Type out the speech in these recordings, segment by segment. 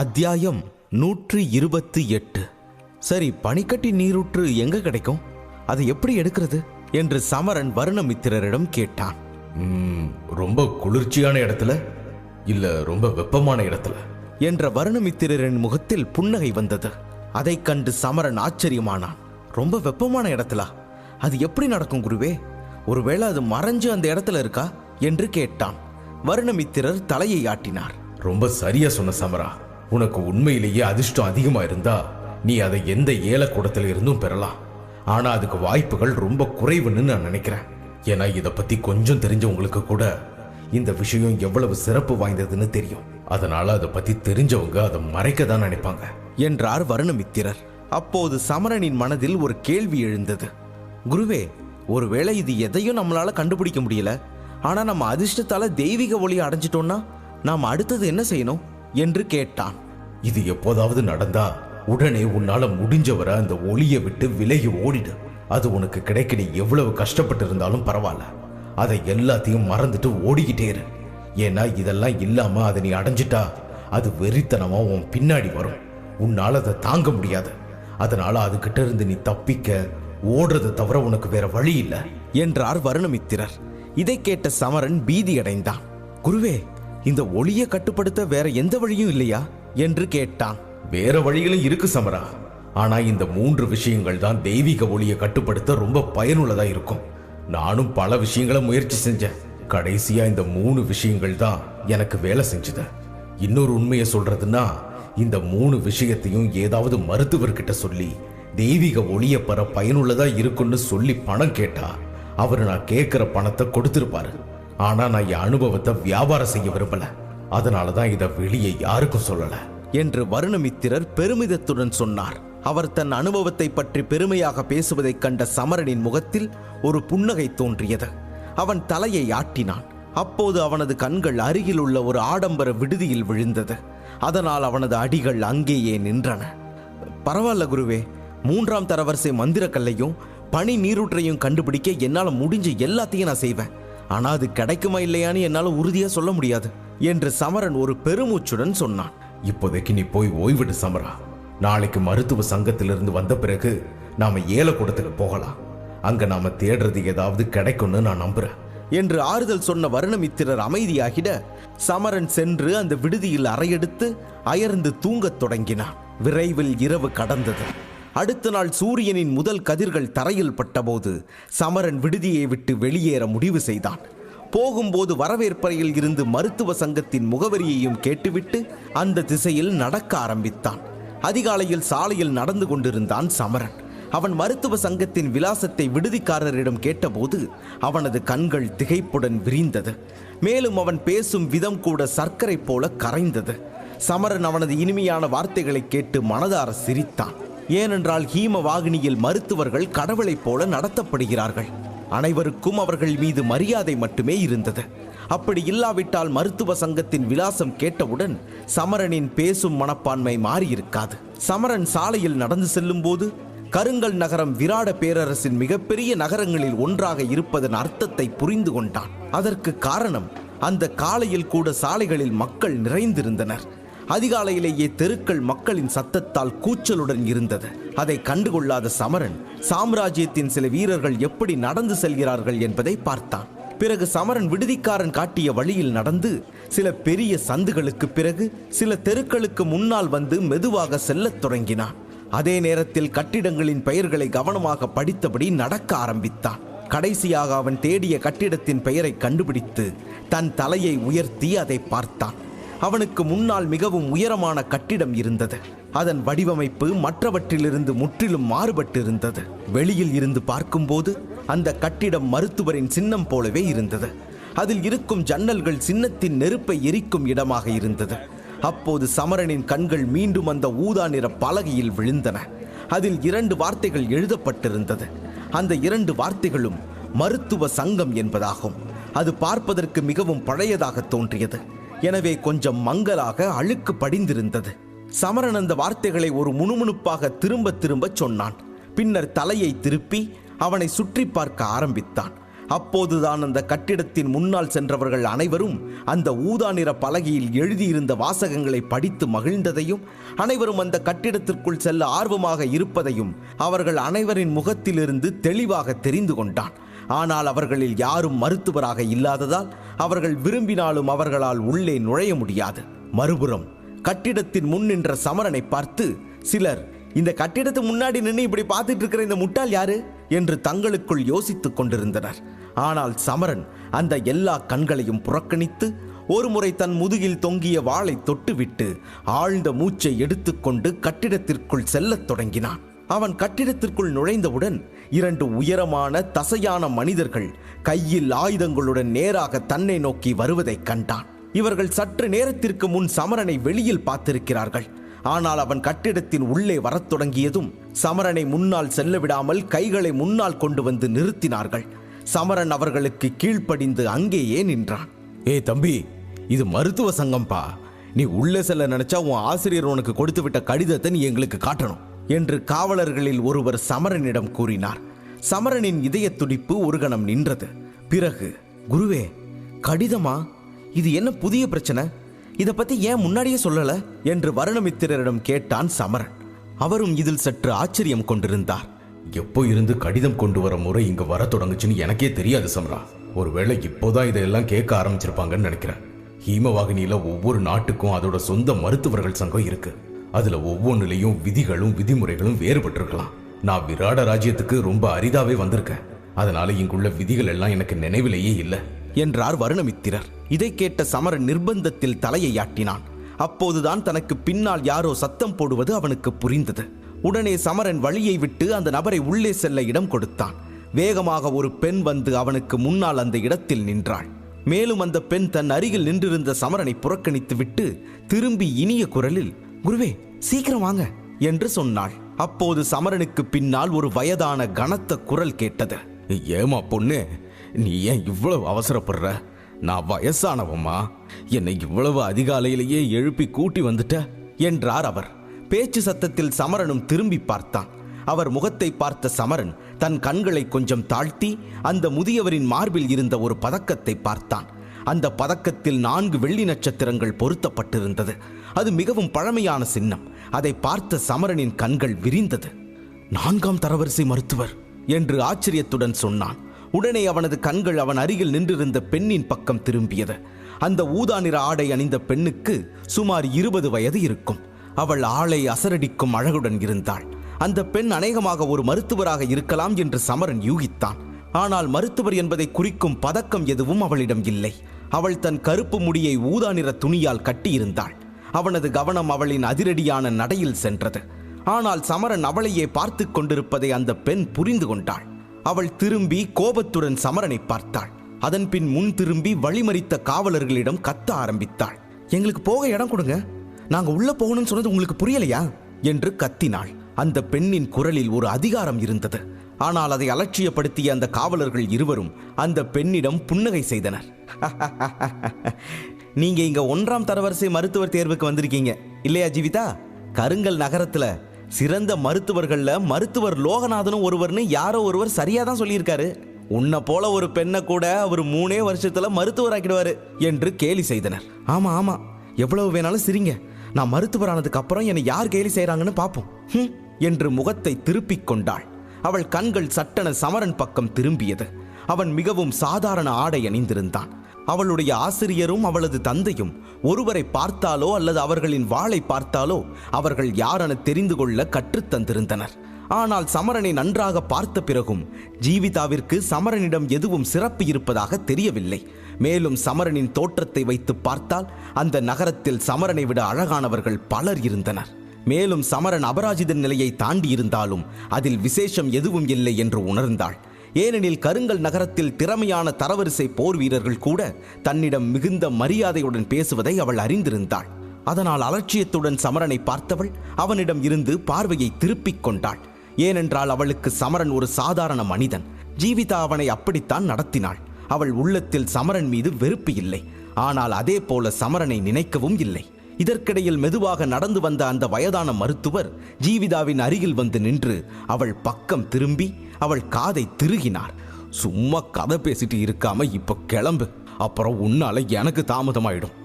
அத்தியாயம் 128. சரி, பனிக்கட்டி நீரூற்று எங்க கிடைக்கும், அதை எப்படி எடுக்கிறது என்று சமரன் வருணமித்திரரிடம் கேட்டான். ரொம்ப குளிர்ச்சியான இடத்துல இல்ல ரொம்ப வெப்பமான இடத்துல என்ற வருணமித்திரரின் முகத்தில் புன்னகை வந்தது. அதை கண்டு சமரன் ஆச்சரியமானான். ரொம்ப வெப்பமான இடத்துல அது எப்படி நடக்கும் குருவே? ஒருவேளை அது மறைஞ்சு அந்த இடத்துல இருக்கா என்று கேட்டான். வருணமித்திரர் தலையை ஆட்டினார். ரொம்ப சரியா சொன்ன சமரா. உனக்கு உண்மையிலேயே அதிர்ஷ்டம் அதிகமா இருந்தா நீ அதை எந்த ஏலக்கூடத்துல இருந்தும் பெறலாம். ஆனா அதுக்கு வாய்ப்புகள் ரொம்ப குறைவுன்னு நான் நினைக்கிறேன். ஏன்னா இதை பத்தி கொஞ்சம் தெரிஞ்சவங்களுக்கு கூட இந்த விஷயம் எவ்வளவு சிறப்பு வாய்ந்ததுன்னு தெரியும். அதனால அதை பத்தி தெரிஞ்சவங்க அதை மறைக்க தான் நினைப்பாங்க என்றார் வருணமித்திரர். அப்போது சமரனின் மனதில் ஒரு கேள்வி எழுந்தது. குருவே, ஒருவேளை இது எதையும் நம்மளால கண்டுபிடிக்க முடியல, ஆனா நம்ம அதிர்ஷ்டத்தால தெய்வீக ஒளியை அடைஞ்சிட்டோம்னா நாம் அடுத்தது என்ன செய்யணும் என்று கேட்டான். இது எப்போதாவது நடந்தா உடனே உன்னால முடிஞ்சவரை அந்த ஒளியை விட்டு விலகி ஓடிடு. அது உனக்கு கிடைக்க எவ்வளவு கஷ்டப்பட்டு இருந்தாலும் பரவாயில்ல. அதை எல்லாத்தையும் மறந்துட்டு ஓடிக்கிட்டே இரு. ஏன்னா இதெல்லாம் இல்லாம அதை நீ அடைஞ்சிட்டா அது வெறித்தனமா உன் பின்னாடி வரும். உன்னால அதை தாங்க முடியாது. அதனால அதுகிட்ட இருந்து நீ தப்பிக்க ஓடுறதை தவிர உனக்கு வேற வழி இல்லை என்றார் வருணமித்திரர். இதை கேட்ட சமரன் பீதி அடைந்தான். குருவே, இந்த ஒளியை கட்டுப்படுத்த வேற எந்த வழியும் இல்லையா என்று கேட்டான். வேற வழிகளும் இருக்கு சமரா. ஆனா இந்த 3 விஷயங்கள் தான் தெய்வீக ஒளியை கட்டுப்படுத்த ரொம்ப பயனுள்ளதா இருக்கும். நானும் பல விஷயங்களை முயற்சி செஞ்சேன். கடைசியா இந்த 3 விஷயங்கள் தான் எனக்கு வேலை செஞ்சது. இன்னொரு உண்மையை சொல்றதுன்னா, இந்த 3 விஷயத்தையும் ஏதாவது மருத்துவர்கிட்ட சொல்லி தெய்வீக ஒளியை பெற பயனுள்ளதா இருக்குன்னு சொல்லி பணம் கேட்டா அவர் நான் கேட்கிற பணத்தை கொடுத்திருப்பாரு. ஆனா நான் என் அனுபவத்தை வியாபாரம் செய்ய விரும்பல. அதனாலதான் இதை வெளியே யாருக்கும் சொல்லல என்று வருணமித்திரர் பெருமிதத்துடன் சொன்னார். அவர் தன் அனுபவத்தை பற்றி பெருமையாக பேசுவதைக் கண்ட சமரனின் முகத்தில் ஒரு புன்னகை தோன்றியது. அவன் தலையை ஆட்டினான். அப்போது அவனது கண்கள் அருகில் உள்ள ஒரு ஆடம்பர விடுதியில் விழுந்தது. அதனால் அவனது அடிகள் அங்கேயே நின்றன. பரவாயில்ல குருவே, 3ஆம் தரவரிசை மந்திரக்கல்லையும் பனி நீரூற்றையும் கண்டுபிடிக்க என்னால் முடிஞ்ச எல்லாத்தையும் நான் செய்வேன். ஆனா அது கிடைக்குமா இல்லையான்னு என்னால் உறுதியா சொல்ல முடியாது என்று சமரன் ஒரு பெருமூச்சுடன் சொன்னான். இப்போதைக்கு நீ போய் ஓய்விடு சமரா. நாளைக்கு மருத்துவ சங்கத்திலிருந்து வந்த பிறகு நாம ஏலக்கூடத்துக்கு போகலாம். அங்க நாம தேடுறது ஏதாவது கிடைக்கும்னு நான் நம்புறேன் என்று ஆறுதல் சொன்ன வருணமித்திரர் அமைதியாகிட சமரன் சென்று அந்த விடுதியில் அறையெடுத்து அயர்ந்து தூங்கத் தொடங்கினான். விரைவில் இரவு கடந்தது. அடுத்த நாள் சூரியனின் முதல் கதிர்கள் தரையில் பட்டபோது சமரன் விடுதியை விட்டு வெளியேற முடிவு செய்தான். போகும்போது வரவேற்பறையில் இருந்து மருத்துவ சங்கத்தின் முகவரியையும் கேட்டுவிட்டு அந்த திசையில் நடக்க ஆரம்பித்தான். அதிகாலையில் சாலையில் நடந்து கொண்டிருந்தான் சமரன். அவன் மருத்துவ சங்கத்தின் விலாசத்தை விடுதிக்காரரிடம் கேட்டபோது அவனது கண்கள் திகைப்புடன் விரிந்தது. மேலும் அவன் பேசும் விதம் கூட சர்க்கரை போல கரைந்தது. சமரன் அவனது இனிமையான வார்த்தைகளை கேட்டு மனதார சிரித்தான். ஏனென்றால் ஹீமவாகினியில் மருத்துவர்கள் கடவுளைப் போல நடத்தப்படுகிறார்கள். அனைவருக்கும் அவர்கள் மீது மரியாதை மட்டுமே இருந்தது. அப்படி இல்லாவிட்டால் மருத்துவ சங்கத்தின் விலாசம் கேட்டவுடன் சமரனின் பேசும் மனப்பான்மை மாறியிருக்காது. சமரன் சாலையில் நடந்து செல்லும் போது கருங்கல் நகரம் விராட பேரரசின் மிகப்பெரிய நகரங்களில் ஒன்றாக இருப்பதன் அர்த்தத்தை புரிந்து கொண்டான். அதற்கு காரணம், அந்த காலையில் கூட சாலைகளில் மக்கள் நிறைந்திருந்தனர். அதிகாலையிலேயே தெருக்கள் மக்களின் சத்தத்தால் கூச்சலுடன் இருந்தது. அதை கண்டுகொள்ளாத சமரன் சாம்ராஜ்யத்தின் சில வீரர்கள் எப்படி நடந்து செல்கிறார்கள் என்பதை பார்த்தான். பிறகு சமரன் விடுதிக்காரன் காட்டிய வழியில் நடந்து சில பெரிய சந்துகளுக்கு பிறகு சில தெருக்களுக்கு முன்னால் வந்து மெதுவாக செல்லத் தொடங்கினான். அதே நேரத்தில் கட்டிடங்களின் பெயர்களை கவனமாக படித்தபடி நடக்க ஆரம்பித்தான். கடைசியாக அவன் தேடிய கட்டிடத்தின் பெயரை கண்டுபிடித்து தன் தலையை உயர்த்தி அதை பார்த்தான். அவனுக்கு முன்னால் மிகவும் உயரமான கட்டிடம் இருந்தது. அதன் வடிவமைப்பு மற்றவற்றிலிருந்து முற்றிலும் மாறுபட்டு இருந்தது. வெளியில் இருந்து பார்க்கும்போது அந்த கட்டிடம் மருத்துவரின் சின்னம் போலவே இருந்தது. அதில் இருக்கும் ஜன்னல்கள் சின்னத்தின் நெருப்பை எரிக்கும் இடமாக இருந்தது. அப்போது சமரனின் கண்கள் மீண்டும் அந்த ஊதா நிற பலகையில் விழுந்தன. அதில் 2 வார்த்தைகள் எழுதப்பட்டிருந்தது. அந்த 2 வார்த்தைகளும் மருத்துவ சங்கம் என்பதாகும். அது பார்ப்பதற்கு மிகவும் பழையதாக தோன்றியது. எனவே கொஞ்சம் மங்கலாக அழுக்கு படிந்திருந்தது. சமரன் அந்த வார்த்தைகளை ஒரு முணுமுணுப்பாக திரும்ப திரும்ப சொன்னான். பின்னர் தலையை திருப்பி அவனை சுற்றி பார்க்க ஆரம்பித்தான். அப்போதுதான் அந்த கட்டிடத்தின் முன்னால் சென்றவர்கள் அனைவரும் அந்த ஊதா நிற பலகையில் எழுதியிருந்த வாசகங்களை படித்து மகிழ்ந்ததையும், அனைவரும் அந்த கட்டிடத்திற்குள் செல்ல ஆர்வமாக இருப்பதையும் அவர்கள் அனைவரின் முகத்திலிருந்து தெளிவாக தெரிந்து கொண்டான். ஆனால் அவர்களில் யாரும் மருத்துவராக இல்லாததால் அவர்கள் விரும்பினாலும் அவர்களால் உள்ளே நுழைய முடியாது. மறுபுறம் கட்டிடத்தின் முன் நின்ற சமரனை பார்த்து சிலர், இந்த கட்டிடத்துக்கு முன்னாடி நின்று இப்படி பார்த்துட்டு இருக்கிற இந்த முட்டாள் யாரு என்று தங்களுக்குள் யோசித்துக் கொண்டிருந்தனர். ஆனால் சமரன் அந்த எல்லா கண்களையும் புறக்கணித்து ஒருமுறை தன் முதுகில் தொங்கிய வாளை தொட்டுவிட்டு ஆழ்ந்த மூச்சை எடுத்துக்கொண்டு கட்டிடத்திற்குள் செல்லத் தொடங்கினான். அவன் கட்டிடத்திற்குள் நுழைந்தவுடன் 2 உயரமான தசையான மனிதர்கள் கையில் ஆயுதங்களுடன் நேராக தன்னை நோக்கி வருவதைக் கண்டான். இவர்கள் சற்று நேரத்திற்கு முன் சமரனை வெளியில் பார்த்திருக்கிறார்கள். ஆனால் அவன் கட்டிடத்தின் உள்ளே வரத் தொடங்கியதும் சமரனை முன்னால் செல்ல விடாமல் கைகளை முன்னால் கொண்டு வந்து நிறுத்தினார்கள். சமரன் அவர்களுக்கு கீழ்ப்படிந்து அங்கேயே நின்றான். தம்பி, இது மருத்துவ சங்கம்பா. நீ உள்ளே செல்ல நினைச்சா உன் ஆசிரியர் உனக்கு கொடுத்து விட்ட கடிதத்தை நீ எங்களுக்கு காட்டணும் என்று காவலர்களில் ஒருவர் சமரனிடம் கூறினார். சமரனின் இதய துடிப்பு ஒரு கணம் நின்றது. பிறகு, குருவே, கடிதமா? இது என்ன புதிய பிரச்சனை? இதை பத்தி ஏன் முன்னாடியே சொல்லல என்று வருணமித்திரரிடம் கேட்டான் சமரன். அவரும் இதில் சற்று ஆச்சரியம் கொண்டிருந்தார். எப்போ இருந்து கடிதம் கொண்டு வர முறை இங்க வர தொடங்குச்சுன்னு எனக்கே தெரியாது சமரா. ஒருவேளை இப்போதான் இதெல்லாம் கேட்க ஆரம்பிச்சிருப்பாங்கன்னு நினைக்கிறேன். ஹீமவாகினியில ஒவ்வொரு நாட்டுக்கும் அதோட சொந்த மருத்துவர்கள் சங்கம் இருக்கு. அதுல ஒவ்வொன்றுலையும் விதிகளும் விதிமுறைகளும் வேறுபட்டிருக்கலாம். நான் விராட ராஜ்யத்துக்கு ரொம்ப அரிதாவே வந்திருக்கேன். அதனால இங்குள்ள விதிகள் எல்லாம் எனக்கு நினைவிலேயே இல்லை என்றார் வருணமித்திரர். இதை கேட்ட சமரன் நிர்பந்தத்தில் தலையை ஆட்டினான். அப்போதுதான் தனக்கு பின்னால் யாரோ சத்தம் போடுவது அவனுக்கு புரிந்தது. உடனே சமரன் வழியை விட்டு அந்த நபரை உள்ளே செல்ல இடம் கொடுத்தான். வேகமாக ஒரு பெண் வந்து அவனுக்கு முன்னால் அந்த இடத்தில் நின்றாள். மேலும் அந்த பெண் தன் அருகில் நின்றிருந்த சமரனை புறக்கணித்து விட்டு திரும்பி இனிய குரலில், குருவே, சீக்கிரம் வாங்க என்று சொன்னாள். அப்போது சமரனுக்கு பின்னால் ஒரு வயதான கனத்த குரல் கேட்டது. ஏமா பொண்ணு, நீ ஏன் இவ்வளவு அவசரப்படுற? நான் வயசானவம்மா. என்னை இவ்வளவு அதிகாலையிலேயே எழுப்பி கூட்டி வந்துட்ட என்றார் அவர். பேச்சு சத்தத்தில் சமரனும் திரும்பி பார்த்தான். அவர் முகத்தை பார்த்த சமரன் தன் கண்களை கொஞ்சம் தாழ்த்தி அந்த முதியவரின் மார்பில் இருந்த ஒரு பதக்கத்தை பார்த்தான். அந்த பதக்கத்தில் 4 வெள்ளி நட்சத்திரங்கள் பொருத்தப்பட்டிருந்தது. அது மிகவும் பழமையான சின்னம். அதை பார்த்த சமரனின் கண்கள் விரிந்தது. 4ஆம் தரவரிசை மருத்துவர் என்று ஆச்சரியத்துடன் சொன்னான். உடனே அவனது கண்கள் அவன் அருகில் நின்றிருந்த பெண்ணின் பக்கம் திரும்பியது. அந்த ஊதா நிற ஆடை அணிந்த பெண்ணுக்கு சுமார் 20 வயது இருக்கும். அவள் ஆளை அசரடிக்கும் அழகுடன் இருந்தாள். அந்த பெண் அநேகமாக ஒரு மருத்துவராக இருக்கலாம் என்று சமரன் யூகித்தான். ஆனால் மருத்துவர் என்பதை குறிக்கும் பதக்கம் எதுவும் அவளிடம் இல்லை. அவள் தன் கருப்பு முடியை ஊதா நிற துணியால் கட்டியிருந்தாள். அவனது கவனம் அவளின் அதிரடியான நடையில் சென்றது. ஆனால் சமரன் அவளையே பார்த்து கொண்டிருப்பதை அந்த பெண் புரிந்து கொண்டாள். அவள் திரும்பி கோபத்துடன் சமரனை பார்த்தாள். அதன் பின் முன் திரும்பி வழிமறித்த காவலர்களிடம் கத்த ஆரம்பித்தாள். எங்களுக்கு போக இடம் கொடுங்க, நாங்க உள்ள போகணும்னு சொன்னது உங்களுக்கு புரியலையா என்று கத்தினாள். அந்த பெண்ணின் குரலில் ஒரு அதிகாரம் இருந்தது. ஆனால் அதை அலட்சியப்படுத்திய அந்த காவலர்கள் இருவரும் அந்த பெண்ணிடம் புன்னகை செய்தனர். நீங்க இங்க 1ஆம் தரவரிசை மருத்துவர் தேர்வுக்கு வந்திருக்கீங்க இல்லையா ஜீவிதா? கருங்கல் நகரத்துல சிறந்த மருத்துவர்கள்ல மருத்துவர் லோகநாதனும் ஒருவர்னு யாரோ ஒருவர் சரியா தான் சொல்லியிருக்காரு. உன்னை போல ஒரு பெண்ணை கூட அவர் 3 வருஷத்துல மருத்துவராக்கிடுவாரு என்று கேலி செய்தனர். ஆமா ஆமா, எவ்வளவு வேணாலும் சிரிங்க. நான் மருத்துவரானதுக்கு அப்புறம் என்னை யார் கேலி செய்யறாங்கன்னு பார்ப்போம் என்று முகத்தை திருப்பிக் கொண்டாள். அவள் கண்கள் சட்டென சமரன் பக்கம் திரும்பியது. அவன் மிகவும் சாதாரண ஆடை அணிந்திருந்தான். அவளுடைய ஆசிரியரும் அவளது தந்தையும் ஒருவரை பார்த்தாலோ அல்லது அவர்களின் வாளை பார்த்தாலோ அவர்கள் யாரென தெரிந்து கொள்ள கற்றுத்தந்திருந்தனர். ஆனால் சமரனை நன்றாக பார்த்த பிறகும் ஜீவிதாவிற்கு சமரனிடம் எதுவும் சிறப்பு இருப்பதாக தெரியவில்லை. மேலும் சமரனின் தோற்றத்தை வைத்து பார்த்தால் அந்த நகரத்தில் சமரனை விட அழகானவர்கள் பலர் இருந்தனர். மேலும் சமரன் அபராஜிதன் நிலையை தாண்டி இருந்தாலும் அதில் விசேஷம் எதுவும் இல்லை என்று உணர்ந்தாள். ஏனெனில் கருங்கல் நகரத்தில் திறமையான தரவரிசை போர் வீரர்கள் கூட தன்னிடம் மிகுந்த மரியாதையுடன் பேசுவதை அவள் அறிந்திருந்தாள். அதனால் அலட்சியத்துடன் சமரனை பார்த்தவள் அவனிடம் இருந்து பார்வையை திருப்பிக் கொண்டாள். ஏனென்றால் அவளுக்கு சமரன் ஒரு சாதாரண மனிதன். ஜீவிதா அவனை அப்படித்தான் நடத்தினாள். அவள் உள்ளத்தில் சமரன் மீது வெறுப்பு இல்லை. ஆனால் அதே போல சமரனை நினைக்கவும் இல்லை. இதற்கிடையில் மெதுவாக நடந்து வந்த அந்த வயதான மருத்துவர் ஜீவிதாவின் அருகில் வந்து நின்று அவள் பக்கம் திரும்பி அவள் காதை திருகினார். சும்மா கதை பேசிட்டு இருக்காம இப்ப கிளம்பு, அப்புறம் உன்னால எனக்கு தாமதமாயிடும்.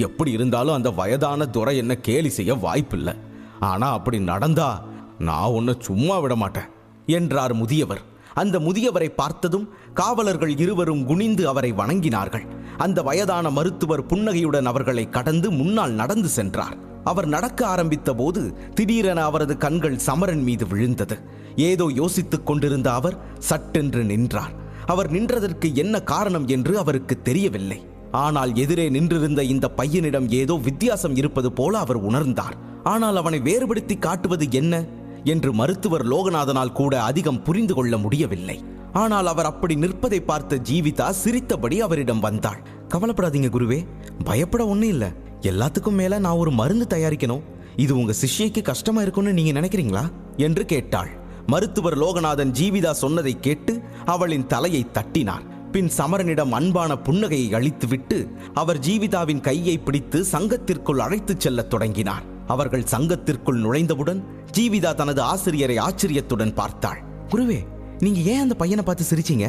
எப்படி இருந்தாலும் அந்த வயதான துரை என்ன கேலி செய்ய வாய்ப்பில்லை. ஆனா அப்படி நடந்தா நான் உன்னை சும்மா விட மாட்டேன் என்றார் முதியவர். அந்த முதியவரை பார்த்ததும் காவலர்கள் இருவரும் குனிந்து அவரை வணங்கினார்கள். அந்த வயதான மருத்துவர் புன்னகையுடன் அவர்களை கடந்து முன்னால் நடந்து சென்றார். அவர் நடக்க ஆரம்பித்த போது திடீரென அவரது கண்கள் சமரன் மீது விழுந்தது. ஏதோ யோசித்துக் கொண்டிருந்த அவர் சட்டென்று நின்றார். அவர் நின்றதற்கு என்ன காரணம் என்று அவருக்கு தெரியவில்லை. ஆனால் எதிரே நின்றிருந்த இந்த பையனிடம் ஏதோ வித்தியாசம் இருப்பது போல அவர் உணர்ந்தார். ஆனால் அவனை வேறுபடுத்தி காட்டுவது என்ன என்று மருத்துவர் லோகநாதனால் கூட அதிகம் புரிந்து கொள்ள முடியவில்லை. ஆனால் அவர் அப்படி நிற்பதை பார்த்த ஜீவிதா சிரித்தபடி அவரிடம் வந்தாள். கவலைப்படாதீங்க குருவே, பயப்பட ஒன்றும் இல்லை. எல்லாத்துக்கும் மேல நான் ஒரு மருந்து தயாரிக்கணும். இது உங்க சிஷ்யைக்கு கஷ்டமா இருக்கும்னு நீங்க நினைக்கிறீங்களா என்று கேட்டாள். மருத்துவர் லோகநாதன் ஜீவிதா சொன்னதை கேட்டு அவளின் தலையை தட்டினார். பின் சமரனிடம் அன்பான புன்னகையை அளித்துவிட்டு அவர் ஜீவிதாவின் கையை பிடித்து சங்கத்திற்குள் அழைத்துச் செல்லத் தொடங்கினார். அவர்கள் சங்கத்திற்குள் நுழைந்தவுடன் ஜீவிதா தனது ஆசிரியரை ஆச்சரியத்துடன் பார்த்தாள். குருவே, நீங்க ஏன் அந்த பையனை பார்த்து சிரிச்சீங்க?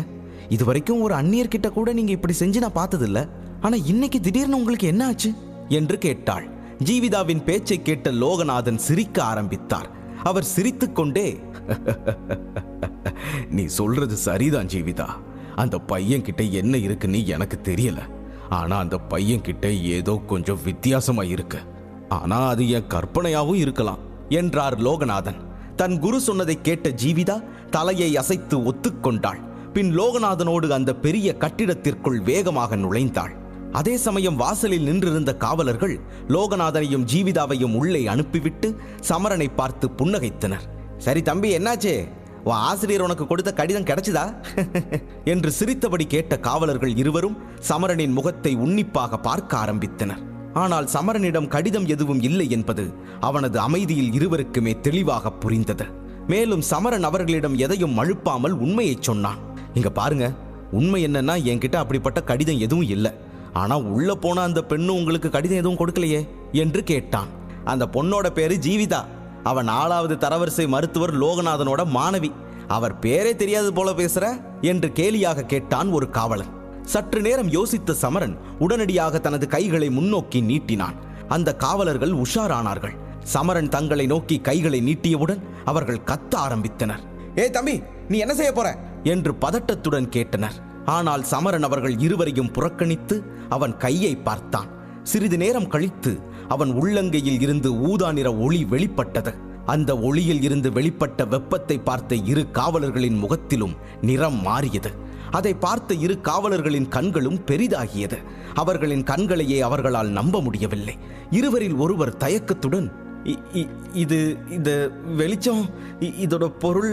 இதுவரைக்கும் ஒரு அந்நியர்கிட்ட கூட நீங்க இப்படி செஞ்சு நான் பார்த்ததில்ல. ஆனா இன்னைக்கு திடீர்னு உங்களுக்கு என்ன ஆச்சு என்று கேட்டாள். ஜீவிதாவின் பேச்சை கேட்ட லோகநாதன் சிரிக்க ஆரம்பித்தார். அவர் சிரித்துக்கொண்டே, நீ சொல்றது சரிதான் ஜீவிதா. அந்த பையன் கிட்ட என்ன இருக்குன்னு எனக்கு தெரியல. ஆனா அந்த பையன் கிட்ட ஏதோ கொஞ்சம் வித்தியாசமா இருக்கு. ஆனா அது என் கற்பனையாவும் இருக்கலாம் என்றார் லோகநாதன். தன் குரு சொன்னதை கேட்ட ஜீவிதா தலையை அசைத்து ஒத்துக்கொண்டாள். பின் லோகநாதனோடு அந்த பெரிய கட்டிடத்திற்குள் வேகமாக நுழைந்தாள். அதே சமயம் வாசலில் நின்றிருந்த காவலர்கள் லோகநாதனையும் ஜீவிதாவையும் உள்ளே அனுப்பிவிட்டு சமரனை பார்த்து புன்னகைத்தனர். சரி தம்பி, என்னாச்சே? உன் ஆசிரியர் உனக்கு கொடுத்த கடிதம் கிடைச்சதா என்று சிரித்தபடி கேட்ட காவலர்கள் இருவரும் சமரனின் முகத்தை உன்னிப்பாக பார்க்க ஆரம்பித்தனர். ஆனால் சமரனிடம் கடிதம் எதுவும் இல்லை என்பது அவனது அமைதியில் இருவருக்குமே தெளிவாக புரிந்தது. மேலும் சமரன் அவர்களிடம் எதையும் மழுப்பாமல் உண்மையை சொன்னான். இங்க பாருங்க, உண்மை என்னன்னா என்கிட்ட அப்படிப்பட்ட கடிதம் எதுவும் இல்லை. ஆனா உள்ள போன அந்த பெண்ணு உங்களுக்கு கடிதம் எதுவும் கொடுக்கலையே என்று கேட்டான். அந்த பொண்ணோட பேரு ஜீவிதா. அவன் 4வது தரவரிசை மருத்துவர் லோகநாதனோட மாணவி. அவர் பேரே தெரியாது போல பேசுற என்று கேலியாக கேட்டான் ஒரு காவலன். சற்று நேரம் யோசித்த சமரன் உடனடியாக தனது கைகளை முன்னோக்கி நீட்டினான். அந்த காவலர்கள் உஷாரானார்கள். சமரன் தங்களை நோக்கி கைகளை நீட்டியவுடன் அவர்கள் கத்த ஆரம்பித்தனர். ஏ தம்பி, நீ என்ன செய்ய போற என்று பதட்டத்துடன் கேட்டனர். ஆனால் சமரன் அவர்கள் இருவரையும் புறக்கணித்து அவன் கையை பார்த்தான். சிறிது நேரம் கழித்து அவன் உள்ளங்கையில் இருந்து ஊதா நிற ஒளி வெளிப்பட்டது. அந்த ஒளியில் இருந்து வெளிப்பட்ட வெப்பத்தை பார்த்த இரு காவலர்களின் முகத்திலும் நிறம் மாறியது. அதை பார்த்த இரு காவலர்களின் கண்களும் பெரிதாகியது. அவர்களின் கண்களையே அவர்களால் நம்ப முடியவில்லை. இருவரில் ஒருவர் தயக்கத்துடன், இது இந்த வெளிச்சம், இதோட பொருள்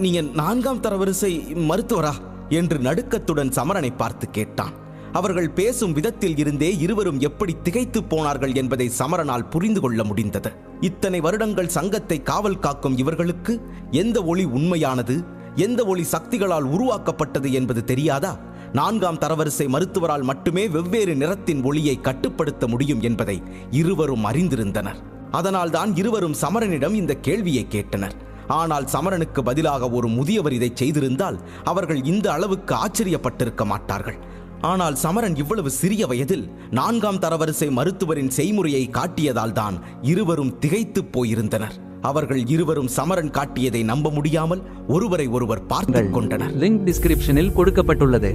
நீங்க 4ஆம் தரவரிசை மருத்துவரா என்று நடுக்கத்துடன் சமரனை பார்த்து கேட்டான். அவர்கள் பேசும் விதத்தில் இருந்தே இருவரும் எப்படி திகைத்து போனார்கள் என்பதை சமரனால் புரிந்து கொள்ள முடிந்தது. இத்தனை வருடங்கள் சங்கத்தை காவல் காக்கும் இவர்களுக்கு எந்த ஒளி உண்மையானது, எந்த ஒளி சக்திகளால் உருவாக்கப்பட்டது என்பது தெரியாதா? 4ஆம் தரவரிசை மருத்துவரால் மட்டுமே வெவ்வேறு நிறத்தின் ஒளியை கட்டுப்படுத்த முடியும் என்பதை இருவரும் அறிந்திருந்தனர். அதனால் தான் இருவரும் சமரனிடம் இந்த கேள்வியை கேட்டனர். ஆனால் சமரனுக்கு பதிலாக ஒரு முதியவர் இதை செய்திருந்தால் அவர்கள் இந்த அளவுக்கு ஆச்சரியப்பட்டிருக்க மாட்டார்கள். ஆனால் சமரன் இவ்வளவு சிறிய வயதில் 4ஆம் தரவரிசை மருத்துவரின் செய்முறையை காட்டியதால் தான் இருவரும் திகைத்து போயிருந்தனர். அவர்கள் இருவரும் சமரன் காட்டியதை நம்ப முடியாமல் ஒருவரை ஒருவர் பார்த்துக் கொண்டனர். லிங்க் டிஸ்கிரிப்ஷனில் கொடுக்கப்பட்டுள்ளது.